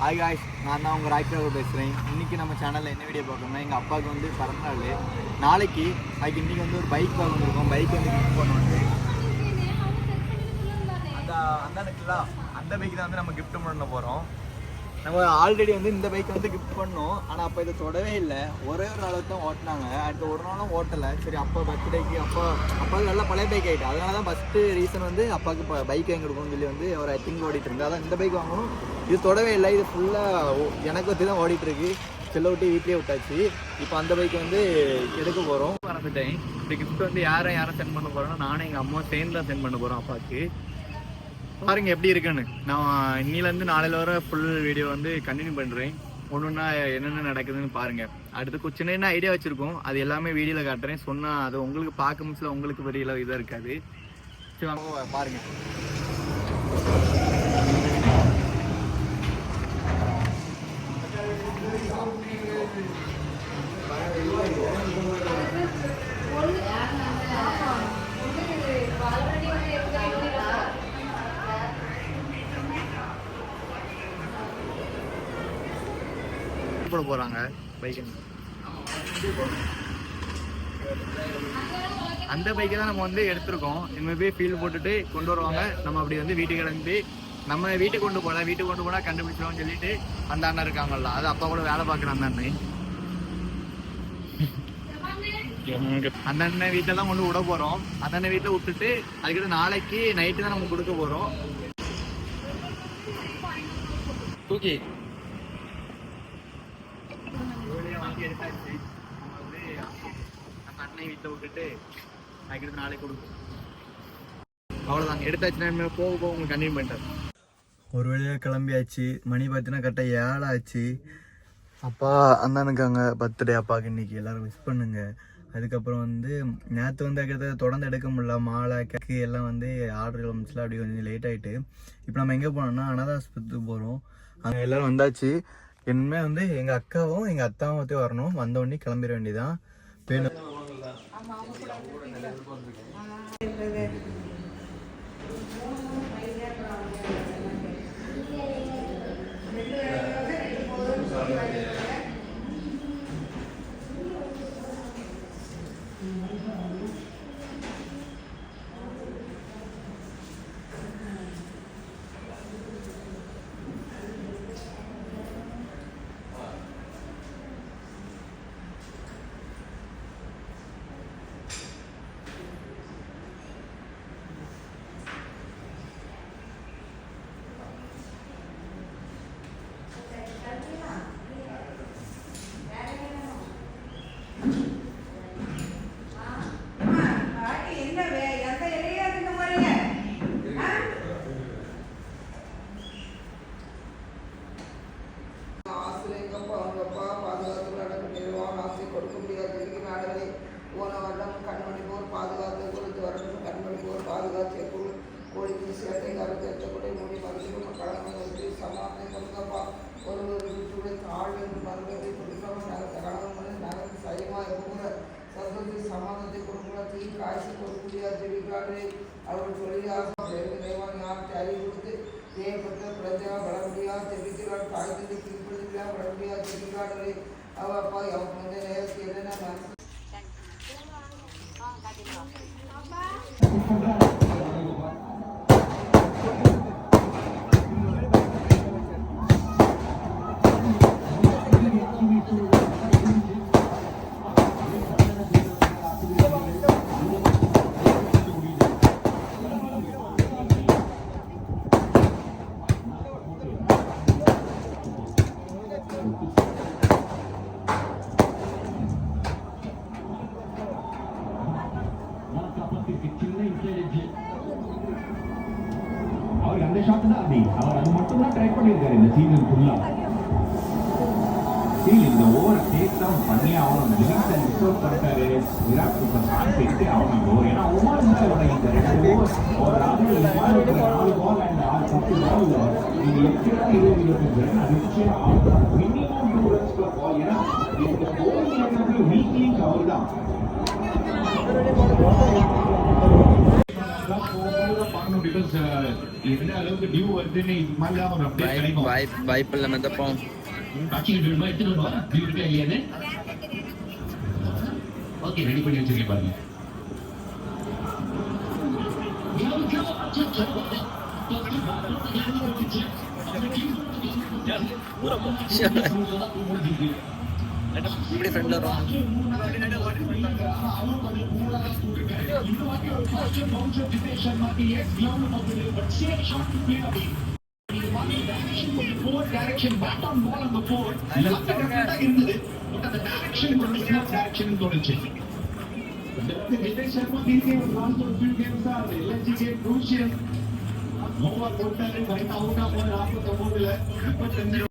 Hi guys, நான் தான் உங்கள் ராய்க்காக பேசுகிறேன். இன்றைக்கி நம்ம சேனலில் என்ன வீடியோ பார்க்கணும்னா, எங்கள் அப்பாவுக்கு வந்து பிறந்தநாள் நாளைக்கு. அதுக்கு இன்றைக்கி வந்து ஒரு பைக் வாங்கிருக்கோம். பைக் வந்து கிஃப்ட் பண்ணுவோம். அந்த பைக் தான் வந்து நம்ம கிஃப்ட் பண்ண போகிறோம். நம்ம ஆல்ரெடி வந்து இந்த பைக் வந்து கிஃப்ட் பண்ணோம். ஆனால் அப்போ இதை தொடவே இல்லை. ஒரே ஒரு அளவுக்கு தான் ஓட்டினாங்க. அடுத்த ஒரு நாளும் ஓட்டலை. சரி, அப்பா பர்த்டேக்கு அப்பாவுக்கு நல்லா பழைய பைக் ஆகிட்டு. அதனால தான் ஃபஸ்ட்டு ரீசன் வந்து அப்பாவுக்கு பைக் வாங்கி கொடுக்கணும்னு சொல்லி வந்து ஒரு திங்க் ஓடிட்டு இருந்தது. அதான் இந்த பைக் வாங்கணும். இது தொடவே இல்லை. இது ஃபுல்லாக எனக்கு வச்சு தான் ஓடிட்டுருக்கு. செல்ல விட்டு வீட்லேயே விட்டாச்சு. இப்போ அந்த பைக் வந்து எடுக்க போகிறோம். மறந்துட்டேன். இந்த கிஃப்ட் வந்து யாரை சென்ட் பண்ண போகிறோன்னா, நானும் எங்கள் அம்மா சேர்ந்து தான் சென்ட் பண்ண போகிறோம் அப்பாவுக்கு. பாருங்க எப்படி இருக்குன்னு. நான் இன்னிலேருந்து நாளையில வர ஃபுல் வீடியோ வந்து கண்டினியூ பண்ணுறேன். ஒன்றுன்னா என்னென்ன நடக்குதுன்னு பாருங்கள். அடுத்து சின்ன ஐடியா வச்சுருக்கோம். அது எல்லாமே வீடியோவில் காட்டுறேன். சொன்னால் அது உங்களுக்கு பார்க்க முடியல, உங்களுக்கு பெரிய இதாக இருக்காது. சரி வாங்க பாருங்கள். போட போறாங்க பைக். அந்த பைக்கை தான் நம்ம வந்து எடுத்திருக்கோம். இனிமேல் போய் ஃபீல் போட்டுட்டு கொண்டு வருவாங்க. நம்ம அப்படி வந்து வீட்டுக்கு கிளம்பி நம்ம வீட்டுக்கு கொண்டு போனா கண்டுபிடிச்சிடுவோம்னு சொல்லிட்டு அந்த அண்ணன் இருக்காங்கல்ல, அது அப்பா கூட வேலை பார்க்குற அந்த அண்ணன். அந்த அண்ணன் வீட்டில் தான் கொண்டு விட போறோம். அந்த அண்ணன் வீட்டில் விட்டுட்டு அதுக்கிட்ட நாளைக்கு நைட்டு தான் நம்ம கொடுக்க போறோம். தூக்கி எடுத்தாச்சு. நம்ம வந்து நம்ம அண்ணனை வீட்டில் விட்டுட்டு அதுக்கிட்ட நாளைக்கு கொடுப்போம். அவ்வளோதான், எடுத்தாச்சுன்னா போக உங்களுக்கு கண்டினியூ பண்ணிட்டேன். ஒரு வழியாக கிளம்பியாச்சு. மணி பார்த்தீங்கன்னா கரெக்டாக 7 ஆச்சு. அப்பா அண்ணனுக்கு அங்கே பர்த்டே. அப்பாவுக்கு இன்னைக்கு எல்லோரும் மிஸ் பண்ணுங்க. அதுக்கப்புறம் வந்து நேற்று வந்து தொடர்ந்து எடுக்க முடியல. மாலை கேக்கு எல்லாம் வந்து ஆர்டர் வந்துச்சுல, அப்படி கொஞ்சம் லேட் ஆகிட்டு. இப்போ நம்ம எங்கே போனோம்னா அனாதாஸ்பத்திரிக்கு போகிறோம். அங்கே எல்லோரும் வந்தாச்சு. இனிமே வந்து எங்கள் அக்காவும் எங்கள் அத்தாவும் பற்றி வரணும். வந்த உடனே கிளம்பிட வேண்டியதான். வேணும் சமாதத்தை கொடுக்கணும். காய்ச்சி கொடுக்கக்கூடிய ஜெபிக்கிறார்களே அவர்கள் சொல்லி தேவான் யாருக்கு அறிவு கொடுத்து தேவைப்பட்ட பிரஜா வளர்முடியா ஜெபிக்கிறார். காய்ச்சலை கீழ்ப்படுத்தியா வளர்முடியா ஜெபிக்கிறார்களே அவ அப்பா அவங்க வந்து நேரத்துக்கு என்னென்ன அந்த ஷாட் தான் அவர் அது மட்டும் தான் ட்ரை பண்ணியிருக்காரு இந்த சீசன் ஃபுல்லா. இந்த ஓவர் டேக் டவுன் பண்ணி அவன் லிமிக்ஸை டிஸ்டர்ப் பண்ணிட்டாரு. விராட் இப்போ ஷாட் எடுத்து அவன் ஓவர், ஏன்னா ஒவ்வொரு முறையோட இந்த 2 ஓவர் ஒரு ஆண்டு 4 பால் அண்ட் 10 பால் இது 8-20 ரன் அடிச்சு மினிமம் 2 runs per ball. ஏன்னா இந்த போலிங் வீக்லிங் அவர் தான் பார்க்கணும். பிகாஸ் கோர்ஸ் எந்த அளவுக்கு டியூ வருதுன்னு இது மாதிரி தான் ஒரு அப்டேட் கிடைக்கும். வாய்ப்பில்லை மெத்தப்போம். ஆக்சுவலி டியூ எடுத்துட்டு டியூ இருக்கா இல்லையான்னு ஓகே ரெடி பண்ணி வச்சிருக்கேன் பாருங்க. இப்படி ஃப்ரெண்ட்ல வரும். நோவா போட்டாரு கரெக்டா அவுட் ஆஃப் 49